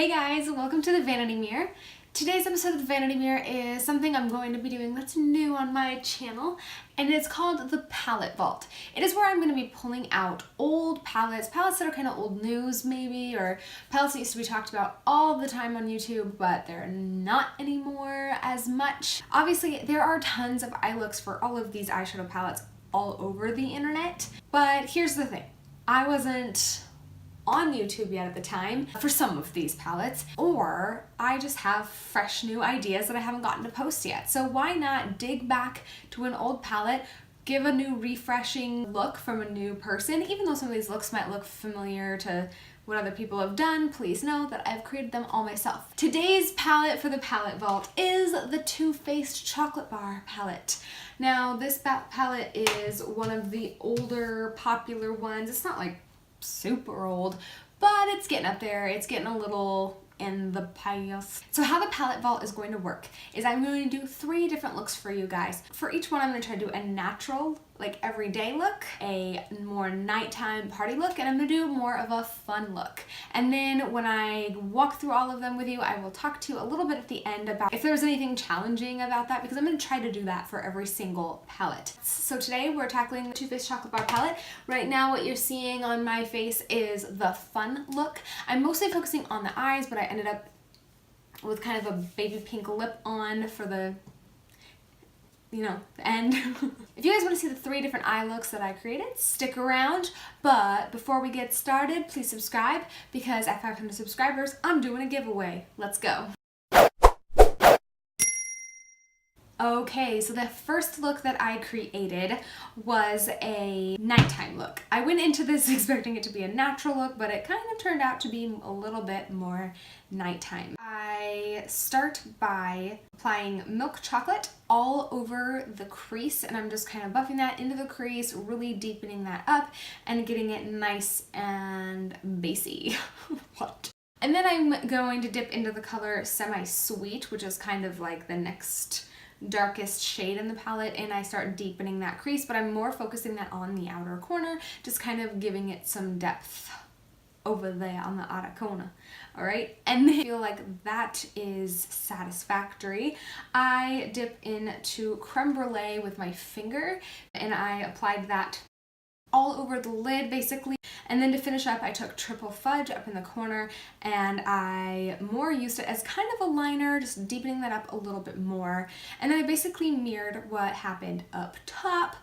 Hey guys, welcome to the Vanity Mirror. Today's episode of the Vanity Mirror is something I'm going to be doing that's new on my channel, and it's called the Palette Vault. It is where I'm going to be pulling out old palettes that are kind of old news maybe, or palettes that used to be talked about all the time on YouTube, but they're not anymore as much. Obviously, there are tons of eye looks for all of these eyeshadow palettes all over the internet, but here's the thing. I wasn't on YouTube yet at the time for some of these palettes, or I just have fresh new ideas that I haven't gotten to post yet. So why not dig back to an old palette, give a new refreshing look from a new person. Even though some of these looks might look familiar to what other people have done, please know that I've created them all myself. Today's palette for the Palette Vault is the Too Faced Chocolate Bar palette. Now this palette is one of the older popular ones. It's not like super old, but it's getting up there. It's getting a little in the past. So how the Palette Vault is going to work is I'm going to do 3 different looks for you guys. For each one, I'm going to try to do a natural, like everyday look, a more nighttime party look, and I'm going to do more of a fun look. And then when I walk through all of them with you, I will talk to you a little bit at the end about if there's anything challenging about that, because I'm going to try to do that for every single palette. So today we're tackling the Too Faced Chocolate Bar palette. Right now what you're seeing on my face is the fun look. I'm mostly focusing on the eyes, but I ended up with kind of a baby pink lip on for the end. If you guys want to see the 3 different eye looks that I created, stick around. But before we get started, please subscribe, because at 500 subscribers, I'm doing a giveaway. Let's go. Okay, so the first look that I created was a nighttime look. I went into this expecting it to be a natural look, but it kind of turned out to be a little bit more nighttime. I start by applying milk chocolate all over the crease, and I'm just kind of buffing that into the crease, really deepening that up and getting it nice and bassy. What? And then I'm going to dip into the color Semi-Sweet, which is kind of like the next darkest shade in the palette, and I start deepening that crease, but I'm more focusing that on the outer corner, just kind of giving it some depth over there on the outer corner. All right, and then I feel like that is satisfactory. I dip into creme brulee with my finger, and I applied that all over the lid basically. And then to finish up, I took Triple Fudge up in the corner, and I more used it as kind of a liner, just deepening that up a little bit more. And then I basically mirrored what happened up top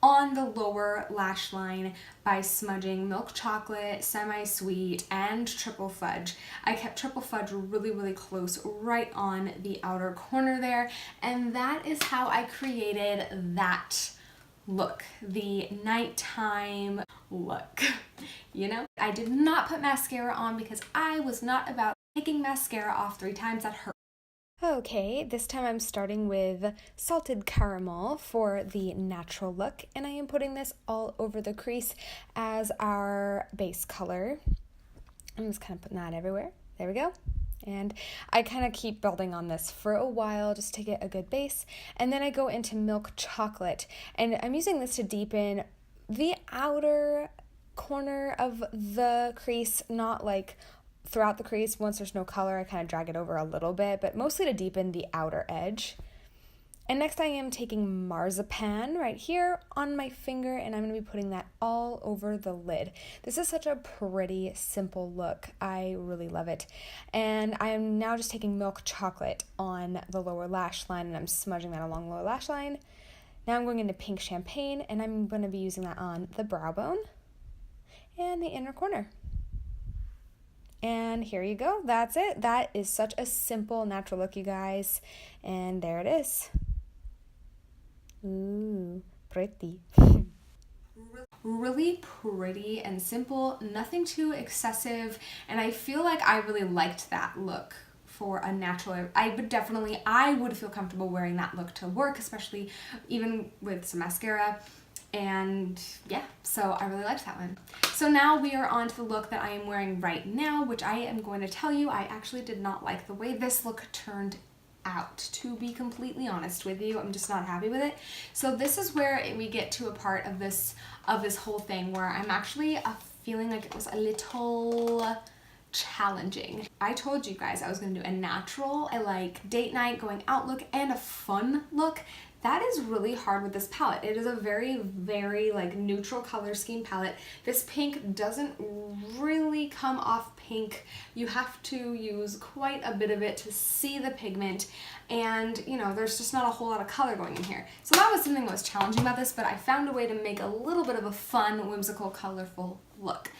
on the lower lash line by smudging milk chocolate, Semi-Sweet, and Triple Fudge. I kept Triple Fudge really, really close right on the outer corner there, and that is how I created that look, the nighttime look. I did not put mascara on because I was not about taking mascara off 3 times. That hurt. Okay, this time I'm starting with salted caramel for the natural look, and I am putting this all over the crease as our base color. I'm just kind of putting that everywhere. There we go. And I kind of keep building on this for a while just to get a good base. And then I go into milk chocolate, and I'm using this to deepen the outer corner of the crease, not like throughout the crease. Once there's no color, I kind of drag it over a little bit, but mostly to deepen the outer edge. And next I am taking Marzipan right here on my finger, and I'm going to be putting that all over the lid. This is such a pretty, simple look. I really love it. And I am now just taking milk chocolate on the lower lash line, and I'm smudging that along the lower lash line. Now I'm going into pink champagne, and I'm going to be using that on the brow bone and the inner corner. And here you go. That's it. That is such a simple, natural look, you guys. And there it is. Ooh, pretty. Really pretty and simple, nothing too excessive, and I feel like I really liked that look for a natural. I would feel comfortable wearing that look to work, especially even with some mascara. And yeah, so I really liked that one. So now we are on to the look that I am wearing right now, which I am going to tell you I actually did not like the way this look turned out, to be completely honest with you. I'm just not happy with it. So this is where we get to a part of this whole thing where I'm actually feeling like it was a little challenging. I told you guys I was gonna do a natural, a like date night, going out look, and a fun look. That is really hard with this palette. It is a very, very like neutral color scheme palette. This pink doesn't really come off pink. You have to use quite a bit of it to see the pigment, and you know, there's just not a whole lot of color going in here. So that was something that was challenging about this, but I found a way to make a little bit of a fun, whimsical, colorful look.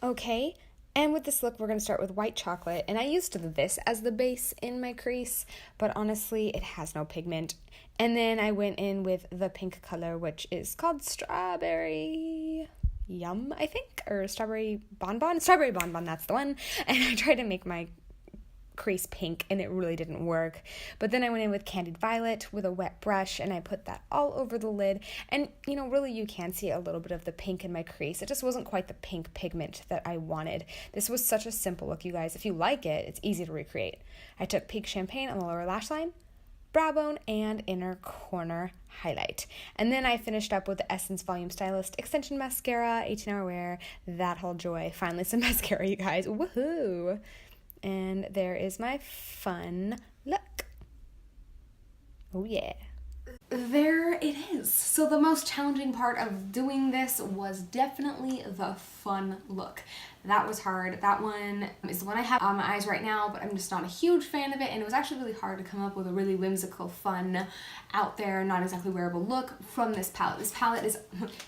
Okay. And with this look, we're going to start with white chocolate, and I used this as the base in my crease, but honestly, it has no pigment. And then I went in with the pink color, which is called Strawberry Yum, I think, or Strawberry Bonbon. Strawberry Bonbon, that's the one. And I tried to make my crease pink, and it really didn't work. But then I went in with Candied Violet with a wet brush, and I put that all over the lid, and you know, really you can see a little bit of the pink in my crease. It just wasn't quite the pink pigment that I wanted. This was such a simple look, you guys. If you like it, it's easy to recreate. I took Pink Champagne on the lower lash line, brow bone, and inner corner highlight. And then I finished up with the Essence Volume Stylist Extension Mascara, 18-hour wear, that whole joy. Finally some mascara, you guys. Woohoo! And there is my fun look. Oh yeah. There it is. So the most challenging part of doing this was definitely the fun look. That was hard. That one is the one I have on my eyes right now, but I'm just not a huge fan of it, and it was actually really hard to come up with a really whimsical, fun, out there, not exactly wearable look from this palette. This palette is,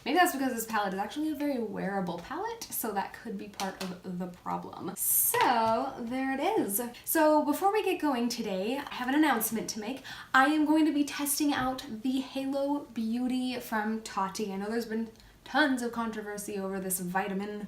maybe that's because this palette is actually a very wearable palette, so that could be part of the problem. So there it is. So before we get going today, I have an announcement to make. I am going to be testing out the Halo Beauty from Tati. I know there's been tons of controversy over this vitamin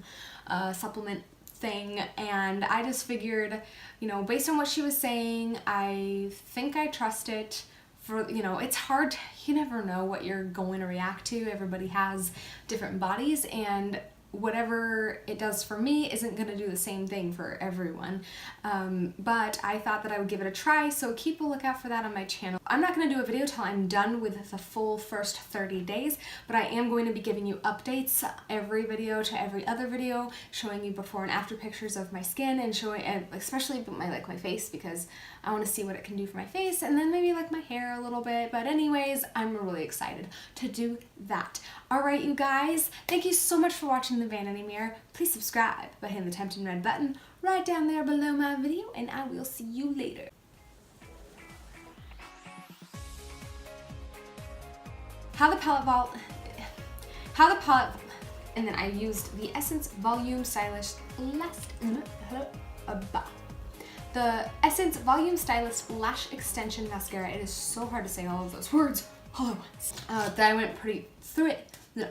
supplement thing, and I just figured, you know, based on what she was saying, I think I trust it. For, you know, it's hard, you never know what you're going to react to. Everybody has different bodies, and whatever it does for me isn't going to do the same thing for everyone. But I thought that I would give it a try, so keep a lookout for that on my channel. I'm not going to do a video till I'm done with the full first 30 days, but I am going to be giving you updates every video to every other video, showing you before and after pictures of my skin, and showing, especially my face, because I want to see what it can do for my face, and then maybe like my hair a little bit. But anyways, I'm really excited to do that. Alright, you guys, thank you so much for watching the Vanity Mirror. Please subscribe by hitting the tempting red button right down there below my video, and I will see you later. And then I used the Essence Volume Stylist the Essence Volume Stylist Lash Extension Mascara. It is so hard to say all of those words all at once. Then I went pretty through it